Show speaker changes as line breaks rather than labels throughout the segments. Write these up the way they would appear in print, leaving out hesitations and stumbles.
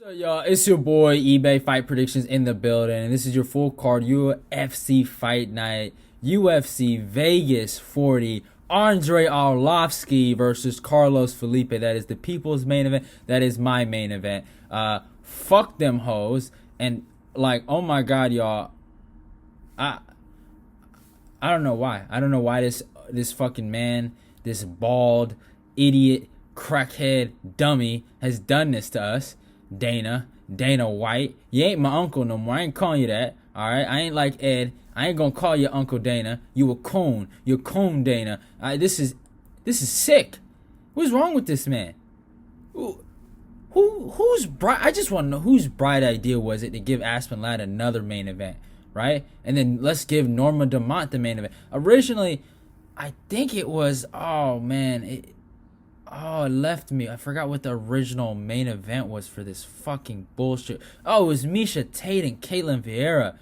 So y'all, it's your boy eBay Fight Predictions in the building, and this is your full card UFC Fight Night, UFC Vegas 40, Andrei Arlovski versus Carlos Felipe. That is the people's main event. That is my main event. Fuck them hoes, and like, oh my god, y'all, I don't know why. I don't know why this fucking man, this bald idiot crackhead dummy has done this to us. Dana White, you ain't my uncle no more. I ain't calling you that. All right, I ain't like Ed. I ain't gonna call you Uncle Dana. You a coon. You're coon Dana. This is sick. What's wrong with this man? Who's bright? I just want to know whose bright idea was it to give Aspen Ladd another main event, right? And then let's give Norma Dumont the main event. Originally, I think it was. Oh man, it left me. I forgot what the original main event was for this fucking bullshit. Oh, it was Miesha Tate and Caitlin Vieira.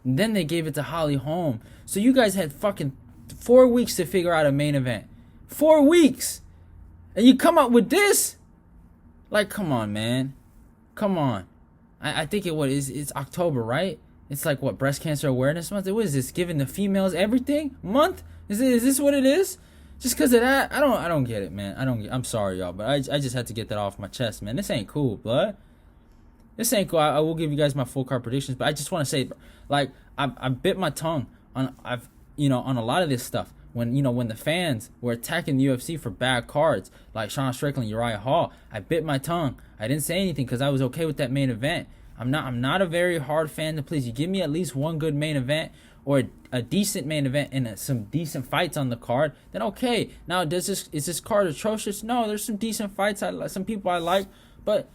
And then they gave it to Holly Holm. So you guys had fucking 4 weeks to figure out a main event. 4 weeks! And you come up with this? Like, come on, man. Come on. I think it's October, right? It's like, what, Breast Cancer Awareness Month? What is this, giving the females everything? Month? Is this what it is? Just because of that, I don't get it, man. I'm sorry, y'all, but I just had to get that off my chest, man. This ain't cool, blood. This ain't cool. I will give you guys my full card predictions, but I just want to say, like, I bit my tongue on on a lot of this stuff. When the fans were attacking the UFC for bad cards, like Sean Strickland, Uriah Hall, I bit my tongue. I didn't say anything because I was okay with that main event. I'm not a very hard fan to please. You give me at least one good main event, or a decent main event and some decent fights on the card, then okay. Now, is this card atrocious? No, there's some decent fights. Some people I like, but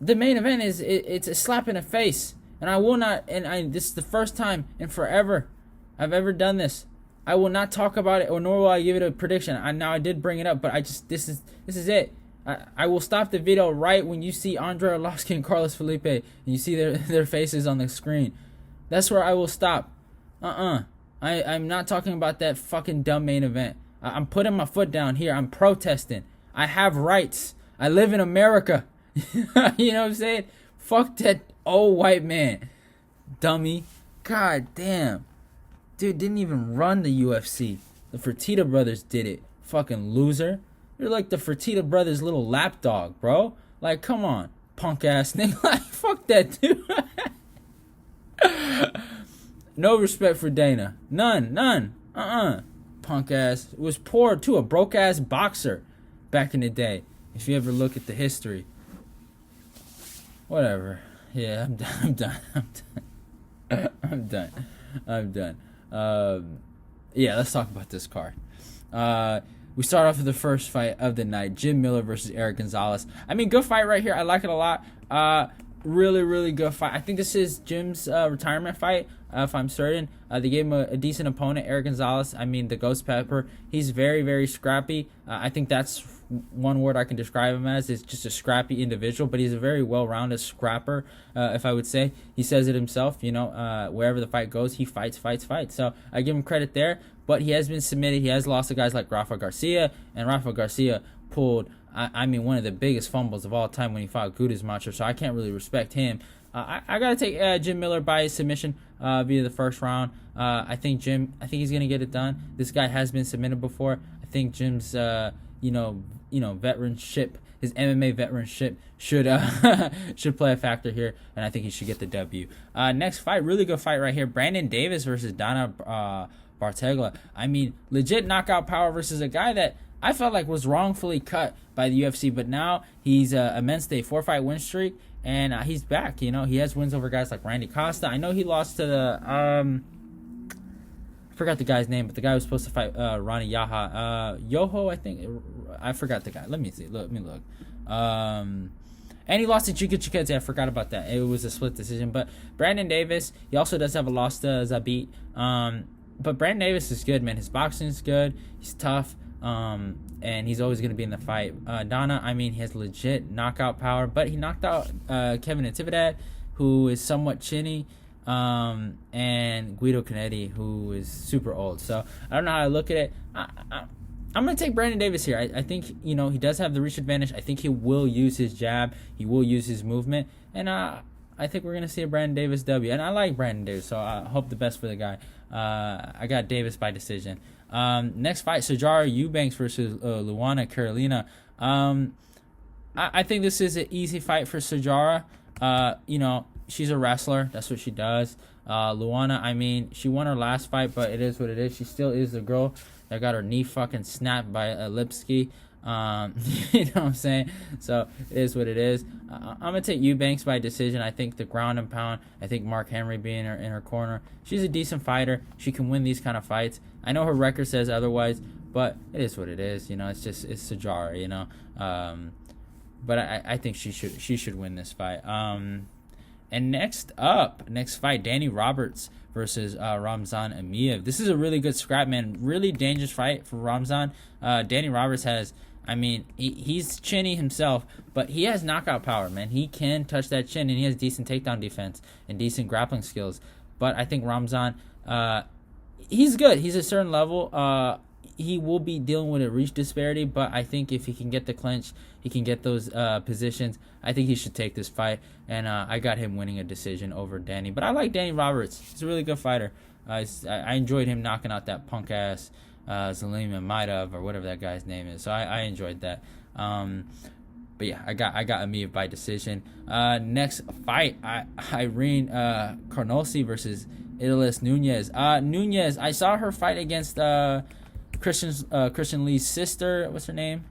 the main event it's a slap in the face, and I will not. And this is the first time in forever I've ever done this. I will not talk about it, or nor will I give it a prediction. I did bring it up, but this is it. I will stop the video right when you see Andrei Arlovski and Carlos Felipe, and you see their faces on the screen. That's where I will stop. I'm not talking about that fucking dumb main event. I'm putting my foot down here. I'm protesting. I have rights. I live in America. You know what I'm saying? Fuck that old white man. Dummy. God damn. Dude didn't even run the UFC. The Fertitta brothers did it. Fucking loser. You're like the Fertitta brothers' little lapdog, bro. Like, come on. Punk ass nigga. Like, fuck that dude. No respect for Dana. None. Punk ass. It was poor too. A broke ass boxer back in the day. If you ever look at the history. Whatever. Yeah, I'm done. I'm done. Yeah, let's talk about this card. We start off with the first fight of the night. Jim Miller versus Erick Gonzalez. I mean, good fight right here. I like it a lot. Really, really good fight. I think this is Jim's retirement fight, if I'm certain. They gave him a decent opponent, Erick Gonzalez. I mean, the Ghost Pepper. He's very, very scrappy. I think that's one word I can describe him as. Is just a scrappy individual, but he's a very well-rounded scrapper, if I would say. He says it himself, wherever the fight goes, he fights. So I give him credit there, but he has been submitted. He has lost to guys like Rafa Garcia, and Rafa Garcia pulled one of the biggest fumbles of all time when he fought Gudismacher, so I can't really respect him. I got to take Jim Miller by submission via the first round. I think he's going to get it done. This guy has been submitted before. I think Jim's, veteranship, his MMA veteranship should play a factor here, and I think he should get the W. Next fight, really good fight right here. Brandon Davis versus Danaa Bartegla. I mean, legit knockout power versus a guy that I felt like was wrongfully cut by the UFC, but now he's immense a 4-fight win streak, and he's back. He has wins over guys like Randy Costa. I know he lost to the I forgot the guy's name, but the guy was supposed to fight Ronnie Yoho, I think. I forgot the guy. Let me see. Let me look. And he lost to Chika Chikadze. I forgot about that. It was a split decision. But Brandon Davis, he also does have a loss to Zabit. But Brandon Davis is good, man. His boxing is good. He's tough. And he's always going to be in the fight. Danaa, he has legit knockout power, but he knocked out Kevin Natividad, who is somewhat chinny, and Guido Canetti, who is super old. So I don't know how I look at it. I'm going to take Brandon Davis here. I think, he does have the reach advantage. I think he will use his jab. He will use his movement. And I think we're going to see a Brandon Davis W. And I like Brandon Davis, so I hope the best for the guy. I got Davis by decision. Next fight, Sijara Eubanks versus Luana Carolina. I think this is an easy fight for Sijara. She's a wrestler. That's what she does. Luana, she won her last fight, but it is what it is. She still is the girl that got her knee fucking snapped by Arlovski. You know what I'm saying? So it is what it is. I'm gonna take Eubanks by decision. I think the ground and pound. I think Mark Henry being in her corner. She's a decent fighter. She can win these kind of fights. I know her record says otherwise, but it is what it is. It's Sijara. But I think she should win this fight. And next fight, Danny Roberts versus Ramazan Emeev. This is a really good scrap, man. Really dangerous fight for Ramazan. Danny Roberts has, he's chinny himself, but he has knockout power, man. He can touch that chin, and he has decent takedown defense and decent grappling skills. But I think Ramazan, he's good. He's a certain level. He will be dealing with a reach disparity, but I think if he can get the clinch, he can get those positions, I think he should take this fight. And I got him winning a decision over Danny. But I like Danny Roberts. He's a really good fighter. I enjoyed him knocking out that punk-ass Zalim Maidov, or whatever that guy's name is. So I enjoyed that. But yeah, I got Emeev by decision. Next fight, Irene Carnelossi versus Idalis Nunes. Nunes, I saw her fight against Christian Lee's sister. What's her name?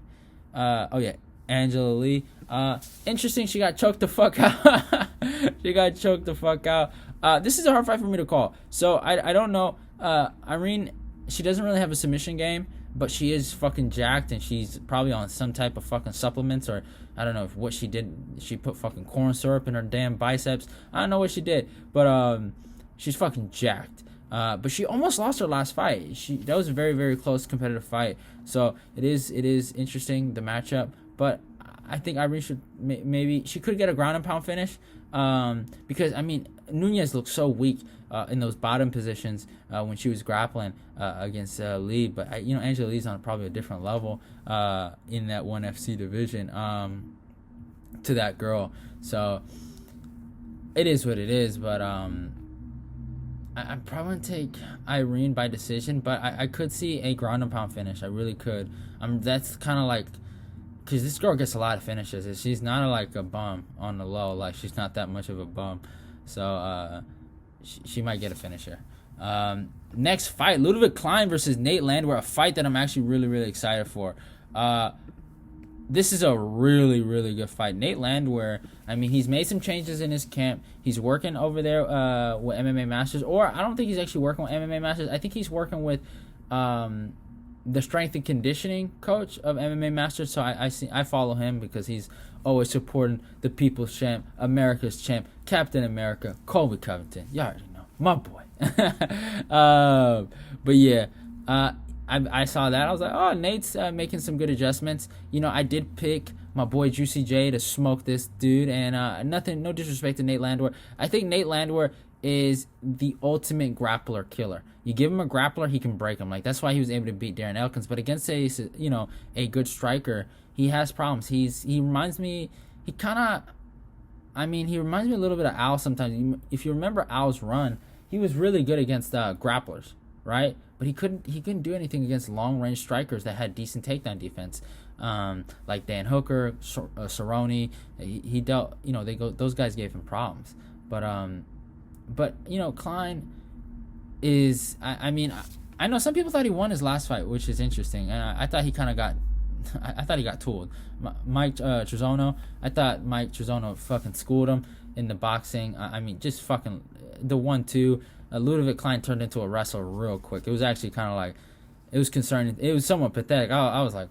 Angela Lee. Interesting. She got choked the fuck out. This is a hard fight for me to call. So I don't know. Irene, she doesn't really have a submission game, but she is fucking jacked, and she's probably on some type of fucking supplements, or I don't know what she did. She put fucking corn syrup in her damn biceps. I don't know what she did, but she's fucking jacked. But she almost lost her last fight. That was a very, very close competitive fight. So it is interesting, the matchup. But I think Irene should maybe she could get a ground and pound finish. Because Nunes looked so weak in those bottom positions when she was grappling against Lee. But Angela Lee's on probably a different level in that ONE FC division to that girl. So it is what it is. But I'm probably going to take Irene by decision, but I could see a ground and pound finish. I really could. That's kind of like, because this girl gets a lot of finishes. She's not like a bum on the low. Like, she's not that much of a bum. So she might get a finisher. Next fight, Ľudovít Klein versus Nate Landwehr, a fight that I'm actually really, really excited for. This is a really, really good fight. Nate Landwehr, he's made some changes in his camp. He's working over there with MMA Masters. Or I don't think he's actually working with MMA Masters. I think he's working with the strength and conditioning coach of MMA Masters. So I follow him because he's always supporting the people's champ, America's champ, Captain America, Colby Covington. You already know. My boy. But yeah, I saw that. I was like, oh, Nate's making some good adjustments. I did pick my boy Juicy J to smoke this dude, and no disrespect to Nate Landwehr. I think Nate Landwehr is the ultimate grappler killer. You give him a grappler, he can break him. Like, that's why he was able to beat Darren Elkins. But against a good striker, he has problems. He reminds me, he reminds me a little bit of Al sometimes. If you remember Al's run, he was really good against grapplers, right? But he couldn't do anything against long range strikers that had decent takedown defense, like Dan Hooker, Cerrone. He dealt. Those guys gave him problems. But Klein is. I know some people thought he won his last fight, which is interesting, and I thought he kind of got. I thought he got tooled. Mike Trizano. I thought Mike Trizano fucking schooled him in the boxing. Just fucking the 1-2. Ľudovít Klein turned into a wrestler real quick. It was actually kind of like, it was concerning. It was somewhat pathetic. I was like,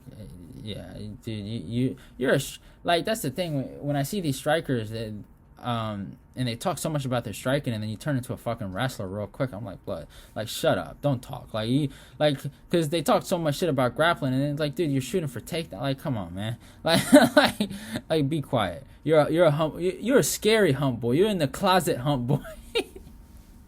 yeah, dude, you're like, that's the thing. When I see these strikers that, and they talk so much about their striking, and then you turn into a fucking wrestler real quick. I'm like, blood, like, shut up, don't talk. Because they talk so much shit about grappling, and it's like, dude, you're shooting for takedown. Like, come on, man. Like, be quiet. You're a scary hump boy. You're in the closet hump boy.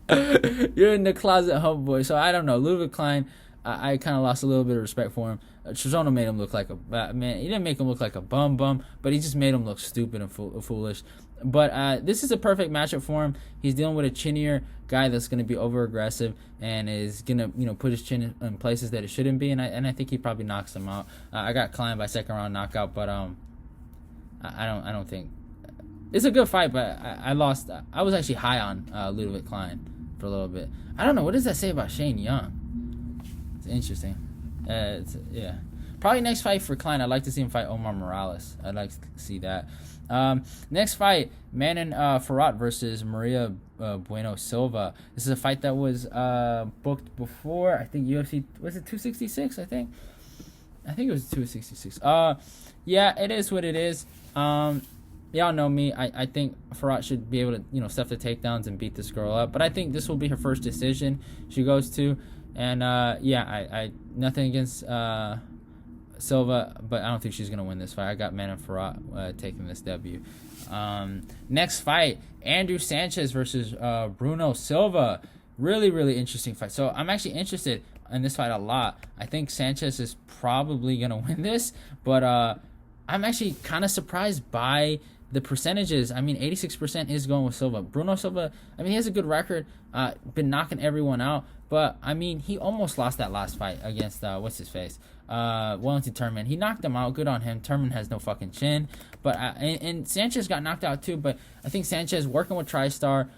You're in the closet hump boy. So I don't know. Ľudovít Klein, I kind of lost a little bit of respect for him. Trezona made him look like a man. He didn't make him look like a bum, but he just made him look stupid and foolish. But this is a perfect matchup for him. He's dealing with a chinnier guy that's going to be over aggressive and is going to put his chin in places that it shouldn't be. And I think he probably knocks him out. I got Klein by second round knockout, but I don't think it's a good fight. But I lost. I was actually high on Ľudovít Klein for a little bit. I don't know, what does that say about Shane Young? It's interesting. Yeah. Probably next fight for Klein, I'd like to see him fight Omar Morales. I'd like to see that. Next fight, Manon Fiorot versus Maria Bueno Silva. This is a fight that was booked before. I think UFC, was it 266? I think it was 266. Yeah, it is what it is. Y'all know me. I think Fiorot should be able to, stuff the takedowns and beat this girl up. But I think this will be her first decision she goes to. And, I nothing against Silva, but I don't think she's going to win this fight. I got Manon Fiorot taking this W. Next fight, Andrew Sanchez versus Bruno Silva. Really, really interesting fight. So I'm actually interested in this fight a lot. I think Sanchez is probably going to win this, but I'm actually kind of surprised by the percentages. I mean, 86% is going with Silva. Bruno Silva, I mean, he has a good record, been knocking everyone out, but I mean, he almost lost that last fight against what's his face, Wellington Turman. He knocked him out. Good on him. Turman has no fucking chin, but and Sanchez got knocked out too. But I think Sanchez working with TriStar,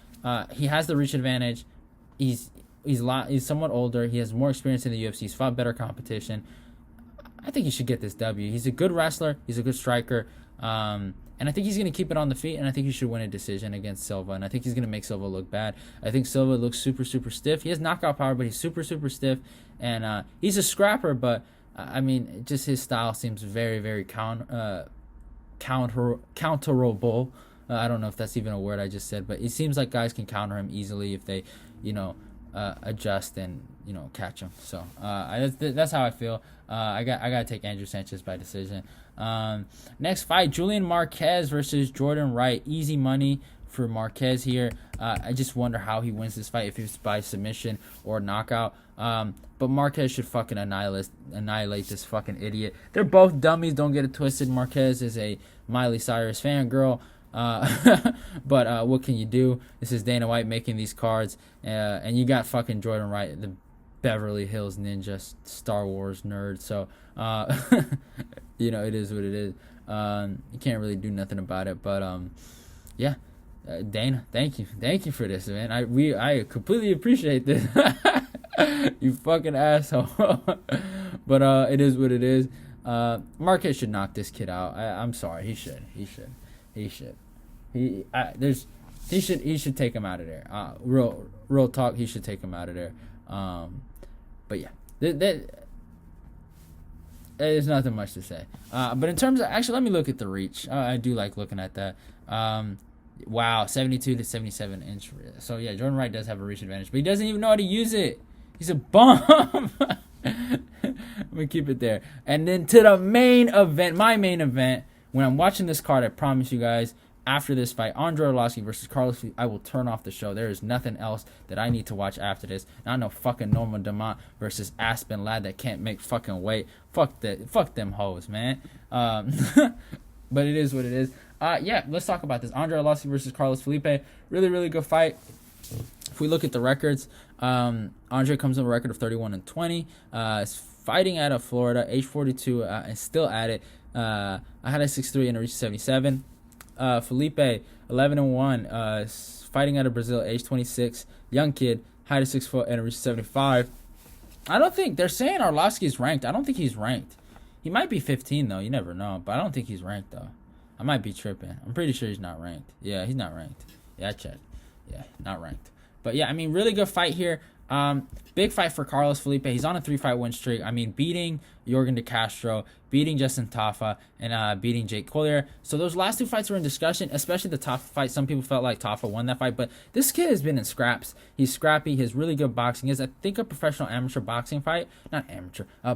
he has the reach advantage. He's somewhat older. He has more experience in the UFC. He's fought better competition. I think he should get this W. He's a good wrestler. He's a good striker. And I think he's going to keep it on the feet, and I think he should win a decision against Silva, and I think he's going to make Silva look bad. I think Silva looks super, super stiff. He has knockout power, but he's super, super stiff, and he's a scrapper, but, I mean, just his style seems very, very counterable. I don't know if that's even a word I just said, but it seems like guys can counter him easily if they, adjust and, catch him. So that's how I feel. I got to take Andrew Sanchez by decision. Next fight, Julian Marquez versus Jordan Wright. Easy money for Marquez here. I just wonder how he wins this fight, if it's by submission or knockout. But Marquez should fucking annihilate this fucking idiot. They're both dummies, don't get it twisted. Marquez is a Miley Cyrus fangirl. But what can you do? This is Dana White making these cards. And you got fucking Jordan Wright, the Beverly Hills Ninja Star Wars nerd. So, it is what it is. You can't really do nothing about it. But, yeah. Dana, thank you for this, man. I completely appreciate this. You fucking asshole. But it is what it is. Marquez should knock this kid out. I'm sorry, he should. He should take him out of there. Real talk, he should take him out of there. But yeah, there's nothing much to say. But in terms of, actually, let me look at the reach. I do like looking at that. Wow, 72 to 77 inch. So yeah, Jordan Wright does have a reach advantage, but he doesn't even know how to use it. He's a bum. I'm gonna keep it there. And then to the main event, my main event. When I'm watching this card, I promise you guys, after this fight, Andrei Arlovski versus Carlos, I will turn off the show. There is nothing else that I need to watch after this. Not no fucking Norma Dumont versus Aspen lad that can't make fucking weight. Fuck them hoes, man. But it is what it is. Yeah, let's talk about this. Andrei Arlovski versus Carlos Felipe. Really, really good fight. If we look at the records, Andrei comes with a record of 31-20. Is fighting out of Florida, age 42, and still at it. I had a 6'3" and a reach 77. Felipe, 11-1, fighting out of Brazil, age 26, young kid, height of 6 foot and a reach 75. I don't think they're saying Arlovski is ranked. I don't think he's ranked. He might be 15 though. You never know, but I don't think he's ranked though. I might be tripping. I'm pretty sure he's not ranked. Yeah, he's not ranked. Yeah, I checked. Yeah, not ranked. But yeah, I mean, really good fight here. Big fight for Carlos Felipe. He's on a 3-fight win streak. I mean, beating Yorgan De Castro, beating Justin Tafa, and beating Jake Collier. So those last two fights were in discussion, especially the Tafa fight. Some people felt like Tafa won that fight, but this kid has been in scraps. He's scrappy. He has really good boxing. He has, I think, a professional boxing fight.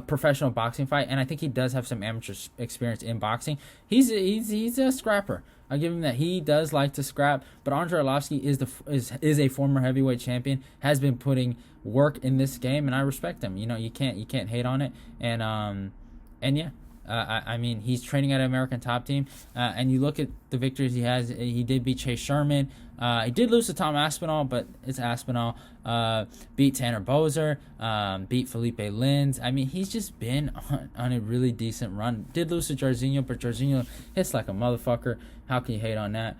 Professional boxing fight, and I think he does have some amateur experience in boxing. He's a scrapper. I'll give him that. He does like to scrap, but Andrei Arlovski is a former heavyweight champion, has been putting work in this game, and I respect him. You know, you can't hate on it, and yeah. I mean, he's training at an American Top Team, and you look at the victories he has. He did beat Chase Sherman. He did lose to Tom Aspinall, but it's Aspinall. Beat Tanner Boser. Beat Felipe Lins. I mean, he's just been on a really decent run. Did lose to Jairzinho, but Jairzinho hits like a motherfucker. How can you hate on that?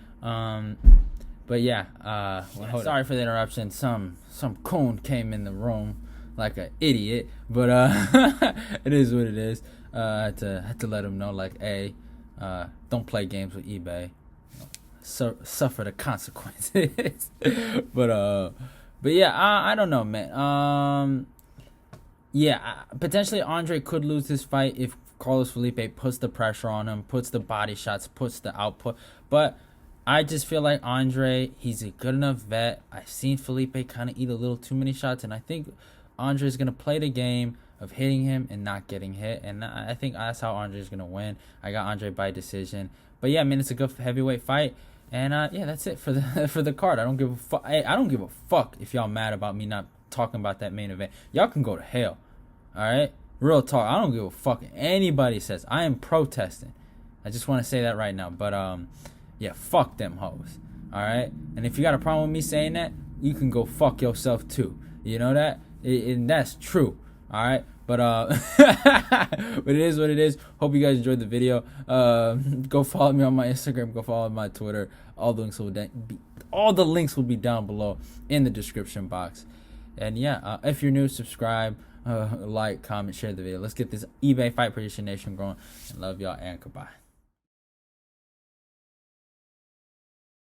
But yeah. Sorry for the interruption. Some coon came in the room like an idiot, but it is what it is. I had to let him know, like, hey, don't play games with eBay. Suffer the consequences. but yeah, I don't know, man. Yeah, potentially Andrei could lose this fight if Carlos Felipe puts the pressure on him, puts the body shots, puts the output. But I just feel like Andrei, he's a good enough vet. I've seen Felipe kind of eat a little too many shots, and I think Andrei's going to play the game of hitting him and not getting hit, and I think that's how Andrei's going to win. I got Andrei by decision. But yeah, I mean, it's a good heavyweight fight, and yeah, that's it for the card. I don't give a fuck. Hey, I don't give a fuck if y'all mad about me not talking about that main event. Y'all can go to hell. All right? Real talk. I don't give a fuck what anybody says. I am protesting. I just want to say that right now. But yeah, fuck them hoes. All right? And if you got a problem with me saying that, you can go fuck yourself too. You know that? And that's true. All right, but but it is what it is. Hope you guys enjoyed the video. Go follow me on my Instagram. Go follow my Twitter. All the links will be down below in the description box. And yeah, if you're new, subscribe, like, comment, share the video. Let's get this eBay Fight Prediction Nation going. I love y'all, and goodbye.